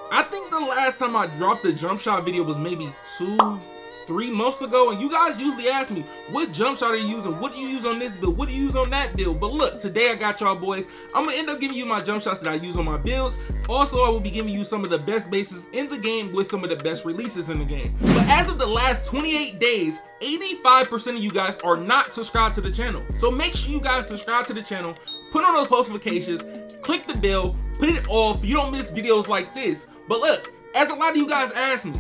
I think the last time I dropped a jump shot video was maybe 2-3 months ago, and you guys usually ask me, what jump shot are you using? What do you use on this build? What do you use on that build? But look, today I got y'all boys. I'm gonna end up giving you my jump shots that I use on my builds. Also, I will be giving you some of the best bases in the game with some of the best releases in the game. But as of the last 28 days, 85% of you guys are not subscribed to the channel. So make sure you guys subscribe to the channel, put on those post notifications, click the bell, put it off, you don't miss videos like this. But look, as a lot of you guys ask me,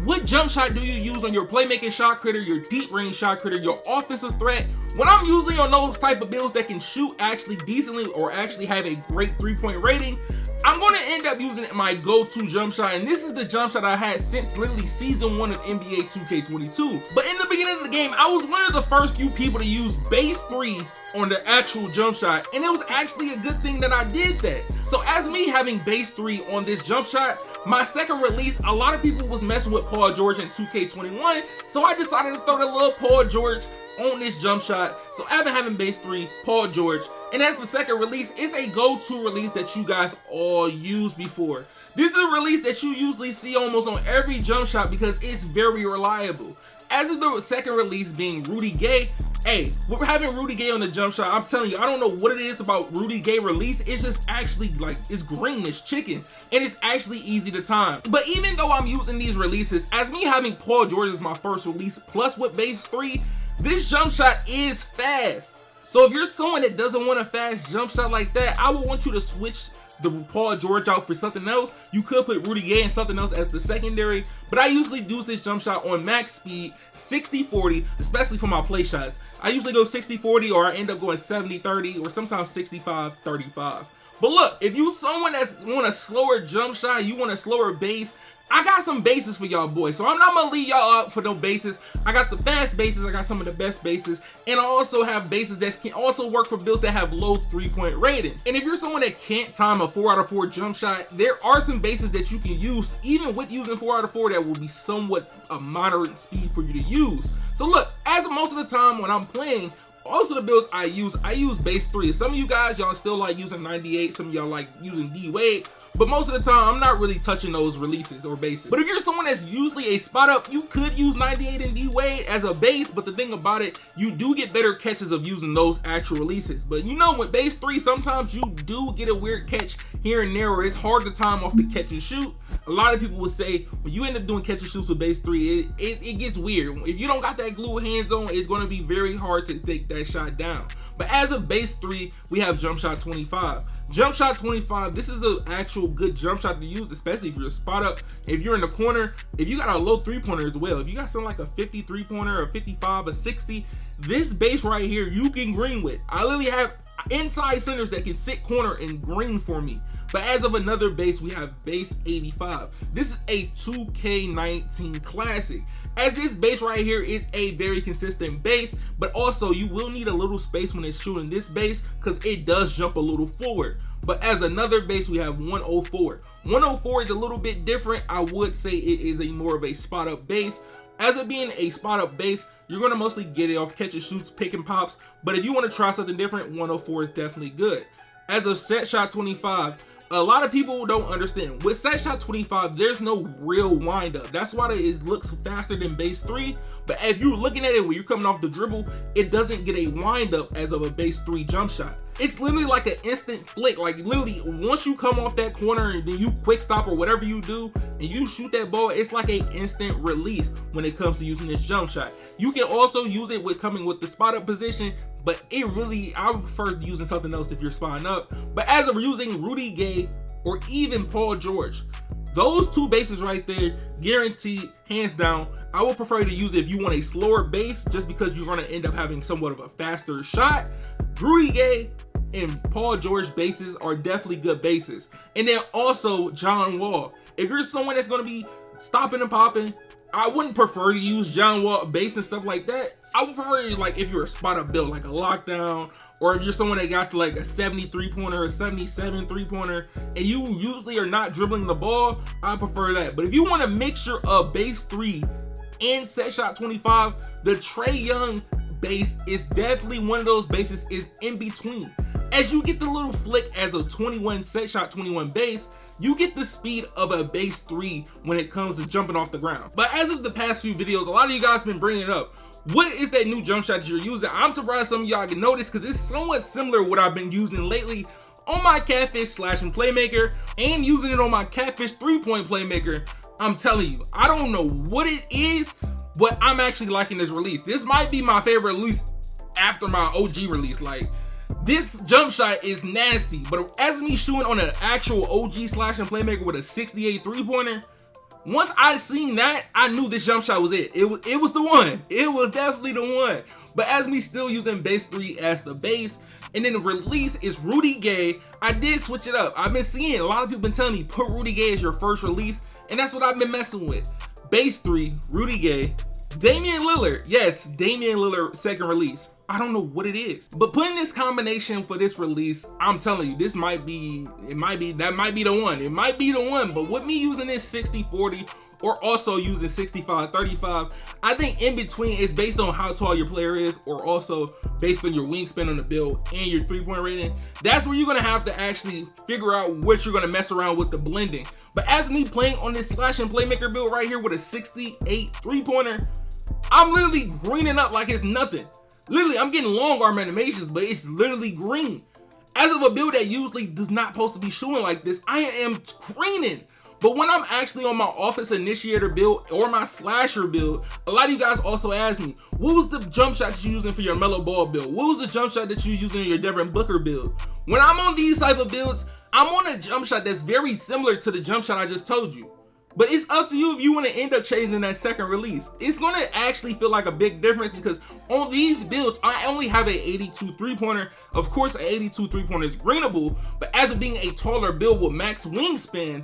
what jump shot do you use on your playmaking shot critter, your deep range shot critter, your offensive threat? When I'm usually on those type of builds that can shoot actually decently or actually have a great 3-point rating, I'm going to end up using my go-to jump shot, and this is the jump shot I had since literally season 1 of NBA 2K22. But in the beginning of the game, I was one of the first few people to use base 3 on the actual jump shot, and it was actually a good thing that I did that. So as me having base 3 on this jump shot, my second release, a lot of people was messing with Paul George in 2K21, so I decided to throw the little Paul George on this jump shot. So I've been having base 3, Paul George, and as the second release, it's a go-to release that you guys all used before. This is a release that you usually see almost on every jump shot because it's very reliable. As of the second release being Rudy Gay, hey, we're having Rudy Gay on the jump shot. I'm telling you, I don't know what it is about Rudy Gay release. It's just actually like, it's green, it's chicken, and it's actually easy to time. But even though I'm using these releases, as me having Paul George as my first release, plus with base 3, this jump shot is fast. So if you're someone that doesn't want a fast jump shot like that, I would want you to switch the Paul George out for something else. You could put Rudy Gay and something else as the secondary, but I usually do this jump shot on max speed, 60-40, especially for my play shots. I usually go 60-40, or I end up going 70-30, or sometimes 65-35. But look, if you someone that's want a slower jump shot, you want a slower base, I got some bases for y'all boys, so I'm not gonna leave y'all up for no bases. I got the fast bases, I got some of the best bases, and I also have bases that can also work for builds that have low 3-point rating. And if you're someone that can't time a 4 out of 4 jump shot, there are some bases that you can use, even with using 4 out of 4, that will be somewhat a moderate speed for you to use. So look, as most of the time when I'm playing, also the builds I use base 3. Some of you guys, y'all still like using 98, some of y'all like using D-Wade, but most of the time I'm not really touching those releases or bases. But if you're someone that's usually a spot up, you could use 98 and D-Wade as a base, but the thing about it, you do get better catches of using those actual releases. But you know, with base 3, sometimes you do get a weird catch here and there, where it's hard to time off the catch and shoot. A lot of people would say when you end up doing catch and shoots with base 3, it gets weird. If you don't got that glue hands on, it's going to be very hard to take that shot down. But as of base 3, we have jump shot 25. Jump shot 25, this is an actual good jump shot to use, especially if you're a spot up, if you're in the corner, if you got a low 3-pointer as well. If you got something like a 50 3-pointer, a 55, a 60, this base right here you can green with. I literally have inside centers that can sit corner and green for me. But as of another base, we have base 85. This is a 2K19 classic, as this base right here is a very consistent base, but also you will need a little space when it's shooting this base because it does jump a little forward. But as another base, we have 104. 104 is a little bit different. I would say it is a more of a spot up base. As it being a spot up base, you're going to mostly get it off catch and shoots, pick and pops, but if you want to try something different, 104 is definitely good. As of set shot 25, a lot of people don't understand. With set shot 25, there's no real wind up. That's why it looks faster than base 3. But if you're looking at it when you're coming off the dribble, it doesn't get a wind up as of a base 3 jump shot. It's literally like an instant flick. Like literally, once you come off that corner and then you quick stop or whatever you do and you shoot that ball, it's like an instant release when it comes to using this jump shot. You can also use it with coming with the spot up position, but I would prefer using something else if you're spotting up. But as of using Rudy Gay or even Paul George, those two bases right there, guaranteed, hands down, I would prefer to use it if you want a slower base, just because you're going to end up having somewhat of a faster shot. Rudy Gay and Paul George bases are definitely good bases. And then also John Wall. If you're someone that's going to be stopping and popping, I wouldn't prefer to use John Wall base and stuff like that. I would prefer, like, if you're a spot up build, like a lockdown, or if you're someone that got to like a 73-pointer or 77 3-pointer, and you usually are not dribbling the ball, I prefer that. But if you want a mixture of base 3 and set shot 25, the Trae Young base is definitely one of those bases is in between. As you get the little flick as a 21 set shot 21 base, you get the speed of a base 3 when it comes to jumping off the ground. But as of the past few videos, a lot of you guys been bringing it up. What is that new jump shot that you're using? I'm surprised some of y'all can notice because it's somewhat similar to what I've been using lately on my Catfish Slash and Playmaker and using it on my Catfish 3-point Playmaker. I'm telling you, I don't know what it is, but I'm actually liking this release. This might be my favorite release after my OG release. Like, this jump shot is nasty, but as me shooting on an actual OG Slash and Playmaker with a 68 3-pointer, once I seen that, I knew this jump shot was it. It was the one. It was definitely the one. But as me still using base 3 as the base, and then the release is Rudy Gay, I did switch it up. I've been seeing a lot of people been telling me put Rudy Gay as your first release, and that's what I've been messing with. Base 3, Rudy Gay, Damian Lillard. Yes, Damian Lillard second release. I don't know what it is, but putting this combination for this release, I'm telling you, this might be, that might be the one. It might be the one, but with me using this 60-40 or also using 65-35, I think in between is based on how tall your player is or also based on your wingspan on the build and your 3-point rating. That's where you're gonna have to actually figure out what you're gonna mess around with the blending. But as me playing on this Slash and Playmaker build right here with a 68 3-pointer, I'm literally greening up like it's nothing. Literally, I'm getting long arm animations, but it's literally green. As of a build that usually does not supposed to be shooting like this, I am greening. But when I'm actually on my Office Initiator build or my Slasher build, a lot of you guys also ask me, what was the jump shot that you're using for your Mellow Ball build? What was the jump shot that you're using in your Devin Booker build? When I'm on these type of builds, I'm on a jump shot that's very similar to the jump shot I just told you. But it's up to you if you want to end up changing that second release. It's going to actually feel like a big difference because on these builds, I only have an 82 3-pointer. Of course, an 82 3-pointer is greenable, but as of being a taller build with max wingspan,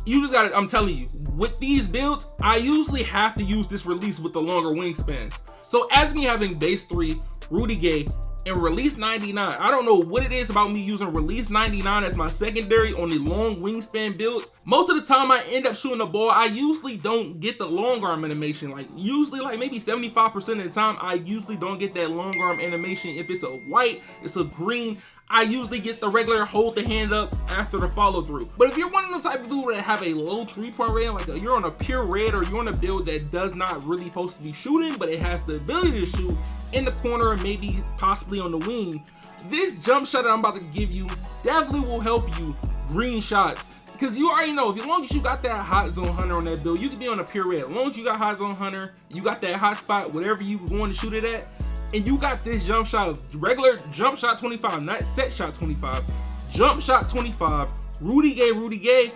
you just gotta, I'm telling you, with these builds, I usually have to use this release with the longer wingspans. So as me having base 3, Rudy Gay, and release 99, I don't know what it is about me using release 99 as my secondary on the long wingspan builds. Most of the time I end up shooting the ball, I usually don't get the long arm animation. Like usually like maybe 75% of the time, I usually don't get that long arm animation. If it's a white, it's a green, I usually get the regular hold the hand up after the follow through. But if you're one of the type of people that have a low 3-point rating, like you're on a pure red or you're on a build that does not really supposed to be shooting, but it has the ability to shoot in the corner and maybe possibly on the wing, this jump shot that I'm about to give you definitely will help you green shots. Because you already know, as long as you got that hot zone hunter on that build, you can be on a pure red. As long as you got hot zone hunter, you got that hot spot, whatever you want to shoot it at, and you got this jump shot, regular jump shot 25, not set shot 25, jump shot 25, Rudy Gay,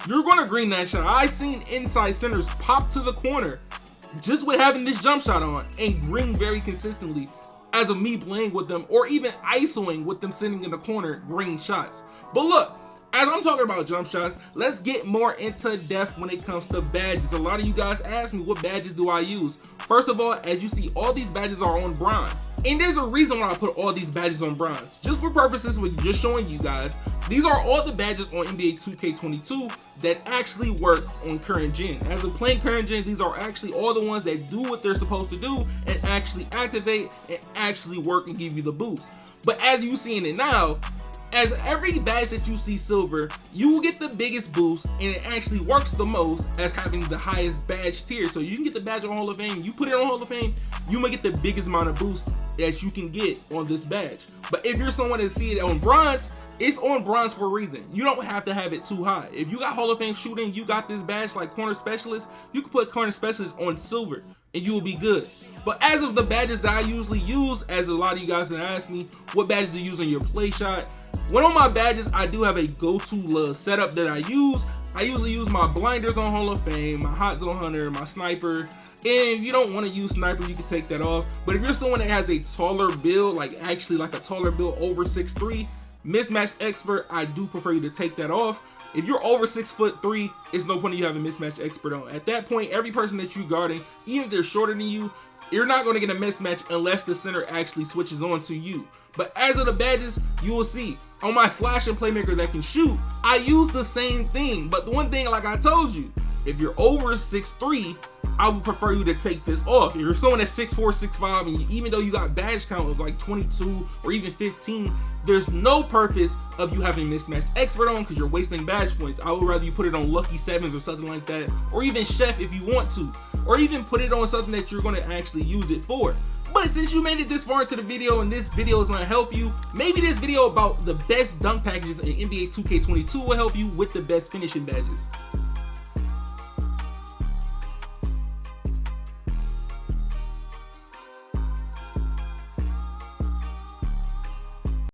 you're gonna green that shot. I've seen inside centers pop to the corner just with having this jump shot on and green very consistently as of me playing with them or even isoing with them sitting in the corner green shots. But look, as I'm talking about jump shots, let's get more into depth when it comes to badges. A lot of you guys ask me, what badges do I use? First of all, as you see, all these badges are on bronze. And there's a reason why I put all these badges on bronze. Just for purposes with just showing you guys, these are all the badges on NBA 2K22 that actually work on current gen. As of playing current gen, these are actually all the ones that do what they're supposed to do and actually activate and actually work and give you the boost. But as you seeing it now, as every badge that you see silver, you will get the biggest boost and it actually works the most as having the highest badge tier. So you can get the badge on Hall of Fame, you put it on Hall of Fame, you might get the biggest amount of boost that you can get on this badge. But if you're someone that see it on bronze, it's on bronze for a reason. You don't have to have it too high. If you got Hall of Fame shooting, you got this badge like corner specialist, you can put corner specialist on silver and you will be good. But as of the badges that I usually use, as a lot of you guys have asked me, what badges do you use on your play shot? When on my badges, I do have a go-to setup that I use. I usually use my blinders on Hall of Fame, my hot zone hunter, my sniper. And if you don't want to use sniper, you can take that off. But if you're someone that has a taller build, like actually like a taller build over 6'3", mismatch expert, I do prefer you to take that off. If you're over 6'3", it's no point in you having mismatch expert on. At that point, every person that you're guarding, even if they're shorter than you, you're not going to get a mismatch unless the center actually switches on to you. But as of the badges, you will see on my slash and playmaker that can shoot, I use the same thing. But the one thing, like I told you, if you're over 6'3", I would prefer you to take this off. If you're someone that's 6'4", 6'5", and even though you got badge count of like 22 or even 15, there's no purpose of you having mismatched expert on because you're wasting badge points. I would rather you put it on lucky 7s or something like that, or even chef if you want to, or even put it on something that you're going to actually use it for. But since you made it this far into the video and this video is going to help you, maybe this video about the best dunk packages in NBA 2K22 will help you with the best finishing badges.